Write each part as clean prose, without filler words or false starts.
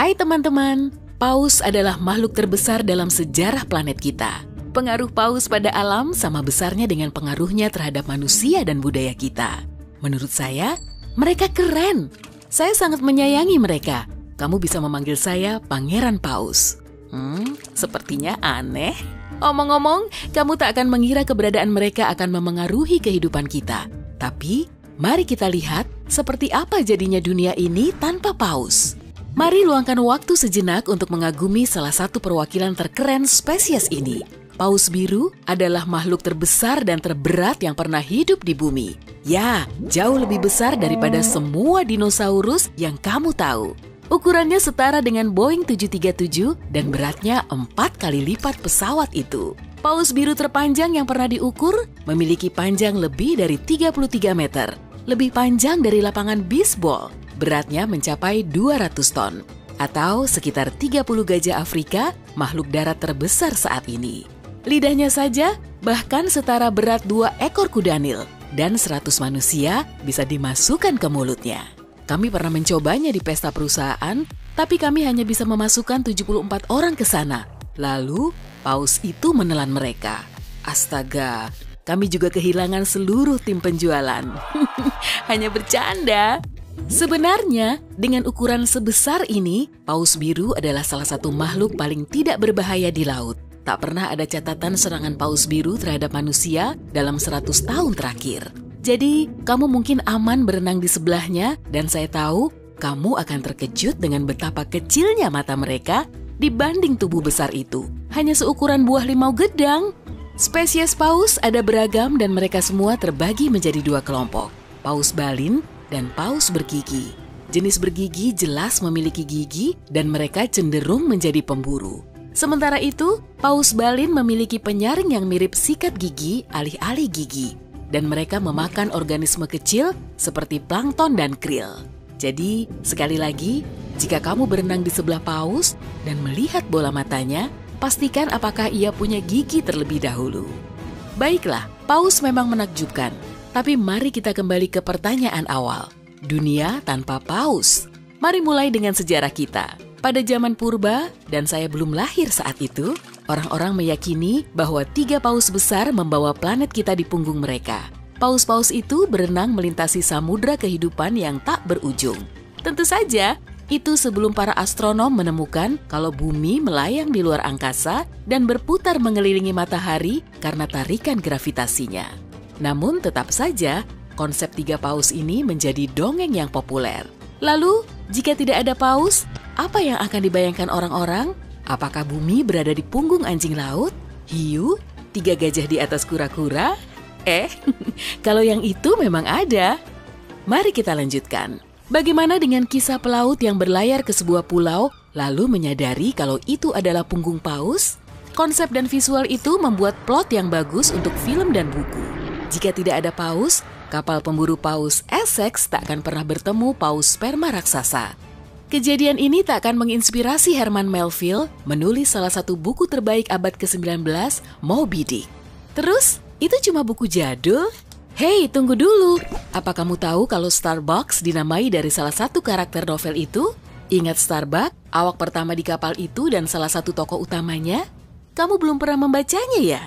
Hai teman-teman, paus adalah makhluk terbesar dalam sejarah planet kita. Pengaruh paus pada alam sama besarnya dengan pengaruhnya terhadap manusia dan budaya kita. Menurut saya, mereka keren. Saya sangat menyayangi mereka. Kamu bisa memanggil saya Pangeran Paus. Sepertinya aneh. Omong-omong, kamu tak akan mengira keberadaan mereka akan memengaruhi kehidupan kita. Tapi, mari kita lihat seperti apa jadinya dunia ini tanpa paus. Mari luangkan waktu sejenak untuk mengagumi salah satu perwakilan terkeren spesies ini. Paus biru adalah makhluk terbesar dan terberat yang pernah hidup di bumi. Ya, jauh lebih besar daripada semua dinosaurus yang kamu tahu. Ukurannya setara dengan Boeing 737 dan beratnya 4 kali lipat pesawat itu. Paus biru terpanjang yang pernah diukur memiliki panjang lebih dari 33 meter. Lebih panjang dari lapangan bisbol. Beratnya mencapai 200 ton. Atau sekitar 30 gajah Afrika, makhluk darat terbesar saat ini. Lidahnya saja bahkan setara berat 2 ekor kuda Nil. Dan 100 manusia bisa dimasukkan ke mulutnya. Kami pernah mencobanya di pesta perusahaan, tapi kami hanya bisa memasukkan 74 orang ke sana. Lalu, paus itu menelan mereka. Astaga, kami juga kehilangan seluruh tim penjualan. Hanya bercanda. Sebenarnya, dengan ukuran sebesar ini, paus biru adalah salah satu makhluk paling tidak berbahaya di laut. Tak pernah ada catatan serangan paus biru terhadap manusia dalam 100 tahun terakhir. Jadi, kamu mungkin aman berenang di sebelahnya, dan saya tahu kamu akan terkejut dengan betapa kecilnya mata mereka dibanding tubuh besar itu. Hanya seukuran buah limau gedang. Spesies paus ada beragam dan mereka semua terbagi menjadi 2 kelompok. Paus balin dan paus bergigi. Jenis bergigi jelas memiliki gigi dan mereka cenderung menjadi pemburu. Sementara itu, paus balin memiliki penyaring yang mirip sikat gigi alih-alih gigi. Dan mereka memakan organisme kecil seperti plankton dan krill. Jadi, sekali lagi, jika kamu berenang di sebelah paus dan melihat bola matanya, pastikan apakah ia punya gigi terlebih dahulu. Baiklah, paus memang menakjubkan. Tapi mari kita kembali ke pertanyaan awal. Dunia tanpa paus. Mari mulai dengan sejarah kita. Pada zaman purba, dan saya belum lahir saat itu, orang-orang meyakini bahwa 3 paus besar membawa planet kita di punggung mereka. Paus-paus itu berenang melintasi samudra kehidupan yang tak berujung. Tentu saja, itu sebelum para astronom menemukan kalau bumi melayang di luar angkasa dan berputar mengelilingi matahari karena tarikan gravitasinya. Namun tetap saja, konsep 3 paus ini menjadi dongeng yang populer. Lalu, jika tidak ada paus, apa yang akan dibayangkan orang-orang? Apakah bumi berada di punggung anjing laut? Hiu? 3 gajah di atas kura-kura? Kalau yang itu memang ada. Mari kita lanjutkan. Bagaimana dengan kisah pelaut yang berlayar ke sebuah pulau, lalu menyadari kalau itu adalah punggung paus? Konsep dan visual itu membuat plot yang bagus untuk film dan buku. Jika tidak ada paus, kapal pemburu paus Essex tak akan pernah bertemu paus sperma raksasa. Kejadian ini tak akan menginspirasi Herman Melville menulis salah satu buku terbaik abad ke-19, Moby Dick. Terus, itu cuma buku jadul? Hei, tunggu dulu. Apa kamu tahu kalau Starbucks dinamai dari salah satu karakter novel itu? Ingat Starbucks, awak pertama di kapal itu dan salah satu tokoh utamanya? Kamu belum pernah membacanya ya?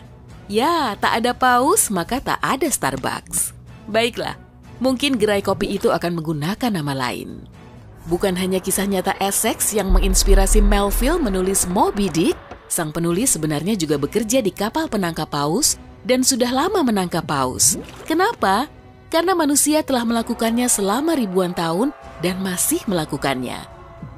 Ya, tak ada paus, maka tak ada Starbucks. Baiklah, mungkin gerai kopi itu akan menggunakan nama lain. Bukan hanya kisah nyata Essex yang menginspirasi Melville menulis Moby Dick, sang penulis sebenarnya juga bekerja di kapal penangkap paus dan sudah lama menangkap paus. Kenapa? Karena manusia telah melakukannya selama ribuan tahun dan masih melakukannya.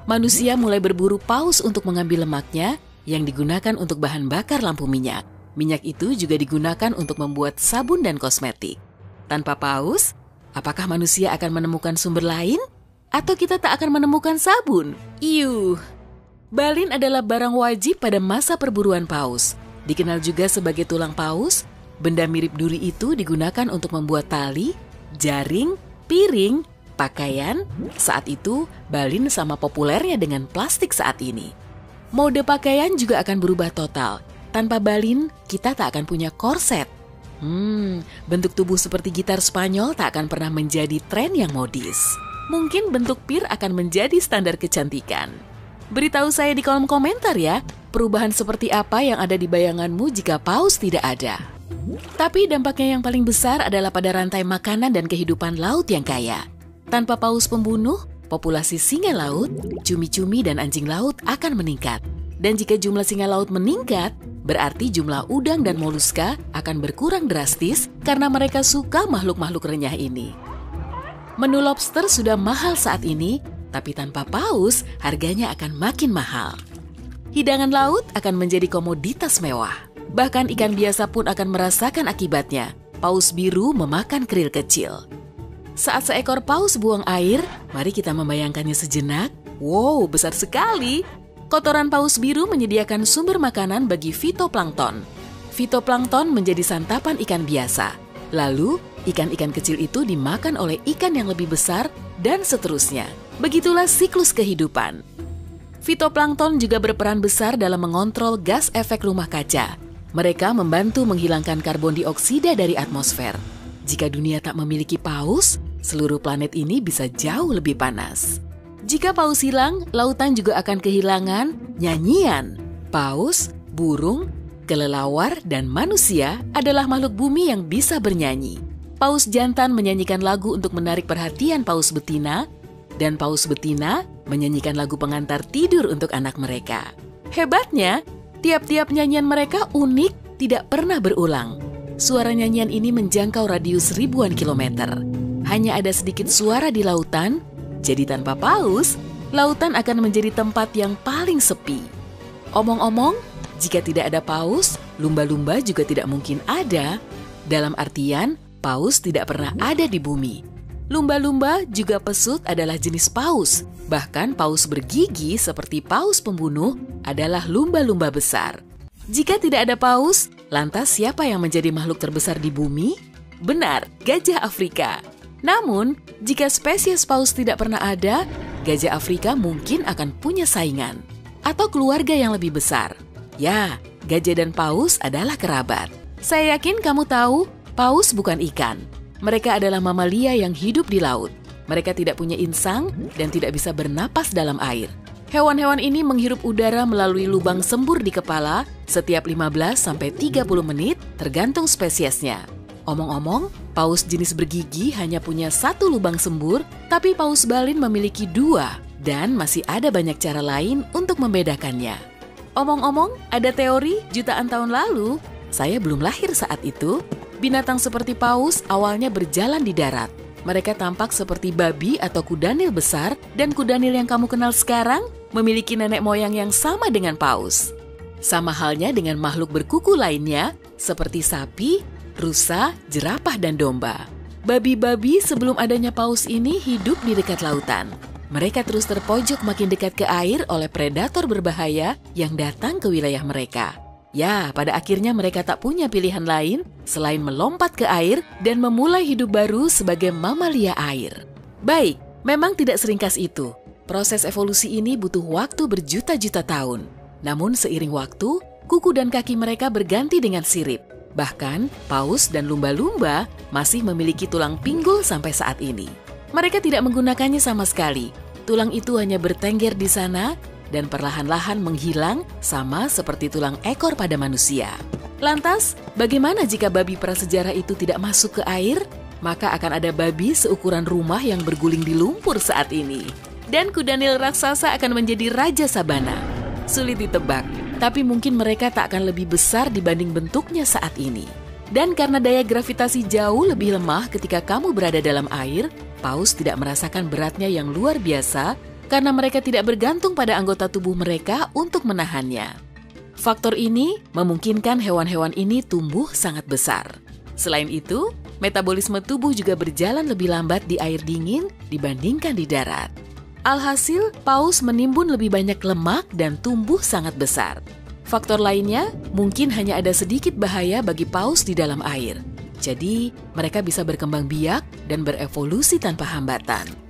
Manusia mulai berburu paus untuk mengambil lemaknya yang digunakan untuk bahan bakar lampu minyak. Minyak itu juga digunakan untuk membuat sabun dan kosmetik. Tanpa paus, apakah manusia akan menemukan sumber lain? Atau kita tak akan menemukan sabun? Balin adalah barang wajib pada masa perburuan paus. Dikenal juga sebagai tulang paus, benda mirip duri itu digunakan untuk membuat tali, jaring, piring, pakaian. Saat itu, balin sama populernya dengan plastik saat ini. Mode pakaian juga akan berubah total. Tanpa balin, kita tak akan punya korset. Bentuk tubuh seperti gitar Spanyol tak akan pernah menjadi tren yang modis. Mungkin bentuk pir akan menjadi standar kecantikan. Beritahu saya di kolom komentar ya, perubahan seperti apa yang ada di bayanganmu jika paus tidak ada. Tapi dampaknya yang paling besar adalah pada rantai makanan dan kehidupan laut yang kaya. Tanpa paus pembunuh, populasi singa laut, cumi-cumi dan anjing laut akan meningkat. Dan jika jumlah singa laut meningkat, berarti jumlah udang dan moluska akan berkurang drastis karena mereka suka makhluk-makhluk renyah ini. Menu lobster sudah mahal saat ini, tapi tanpa paus, harganya akan makin mahal. Hidangan laut akan menjadi komoditas mewah. Bahkan ikan biasa pun akan merasakan akibatnya. Paus biru memakan keril kecil. Saat seekor paus buang air, mari kita membayangkannya sejenak. Wow, besar sekali! Kotoran paus biru menyediakan sumber makanan bagi fitoplankton. Fitoplankton menjadi santapan ikan biasa. Lalu, ikan-ikan kecil itu dimakan oleh ikan yang lebih besar dan seterusnya. Begitulah siklus kehidupan. Fitoplankton juga berperan besar dalam mengontrol gas efek rumah kaca. Mereka membantu menghilangkan karbon dioksida dari atmosfer. Jika dunia tak memiliki paus, seluruh planet ini bisa jauh lebih panas. Jika paus hilang, lautan juga akan kehilangan nyanyian. Paus, burung, kelelawar, dan manusia adalah makhluk bumi yang bisa bernyanyi. Paus jantan menyanyikan lagu untuk menarik perhatian paus betina, dan paus betina menyanyikan lagu pengantar tidur untuk anak mereka. Hebatnya, tiap-tiap nyanyian mereka unik, tidak pernah berulang. Suara nyanyian ini menjangkau radius ribuan kilometer. Hanya ada sedikit suara di lautan, jadi tanpa paus, lautan akan menjadi tempat yang paling sepi. Omong-omong, jika tidak ada paus, lumba-lumba juga tidak mungkin ada. Dalam artian, paus tidak pernah ada di bumi. Lumba-lumba juga pesut adalah jenis paus. Bahkan paus bergigi seperti paus pembunuh adalah lumba-lumba besar. Jika tidak ada paus, lantas siapa yang menjadi makhluk terbesar di bumi? Benar, gajah Afrika. Namun, jika spesies paus tidak pernah ada, gajah Afrika mungkin akan punya saingan. Atau keluarga yang lebih besar. Ya, gajah dan paus adalah kerabat. Saya yakin kamu tahu, paus bukan ikan. Mereka adalah mamalia yang hidup di laut. Mereka tidak punya insang dan tidak bisa bernapas dalam air. Hewan-hewan ini menghirup udara melalui lubang sembur di kepala setiap 15-30 menit tergantung spesiesnya. Omong-omong, paus jenis bergigi hanya punya satu lubang sembur, tapi paus balin memiliki dua dan masih ada banyak cara lain untuk membedakannya. Omong-omong, ada teori jutaan tahun lalu, saya belum lahir saat itu, binatang seperti paus awalnya berjalan di darat. Mereka tampak seperti babi atau kudanil besar, dan kudanil yang kamu kenal sekarang memiliki nenek moyang yang sama dengan paus. Sama halnya dengan makhluk berkuku lainnya, seperti sapi, rusa, jerapah, dan domba. Babi-babi sebelum adanya paus ini hidup di dekat lautan. Mereka terus terpojok makin dekat ke air oleh predator berbahaya yang datang ke wilayah mereka. Ya, pada akhirnya mereka tak punya pilihan lain selain melompat ke air dan memulai hidup baru sebagai mamalia air. Baik, memang tidak seringkas itu. Proses evolusi ini butuh waktu berjuta-juta tahun. Namun seiring waktu, kuku dan kaki mereka berganti dengan sirip. Bahkan, paus dan lumba-lumba masih memiliki tulang pinggul sampai saat ini. Mereka tidak menggunakannya sama sekali. Tulang itu hanya bertengger di sana dan perlahan-lahan menghilang sama seperti tulang ekor pada manusia. Lantas, bagaimana jika babi prasejarah itu tidak masuk ke air? Maka akan ada babi seukuran rumah yang berguling di lumpur saat ini. Dan kudanil raksasa akan menjadi raja sabana. Sulit ditebak, tapi mungkin mereka tak akan lebih besar dibanding bentuknya saat ini. Dan karena daya gravitasi jauh lebih lemah ketika kamu berada dalam air, paus tidak merasakan beratnya yang luar biasa karena mereka tidak bergantung pada anggota tubuh mereka untuk menahannya. Faktor ini memungkinkan hewan-hewan ini tumbuh sangat besar. Selain itu, metabolisme tubuh juga berjalan lebih lambat di air dingin dibandingkan di darat. Alhasil, paus menimbun lebih banyak lemak dan tumbuh sangat besar. Faktor lainnya, mungkin hanya ada sedikit bahaya bagi paus di dalam air. Jadi, mereka bisa berkembang biak dan berevolusi tanpa hambatan.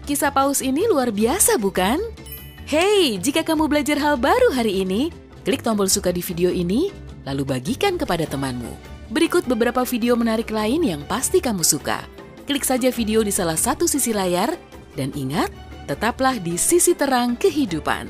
Kisah paus ini luar biasa, bukan? Hey, jika kamu belajar hal baru hari ini, klik tombol suka di video ini, lalu bagikan kepada temanmu. Berikut beberapa video menarik lain yang pasti kamu suka. Klik saja video di salah satu sisi layar, dan ingat, tetaplah di sisi terang kehidupan.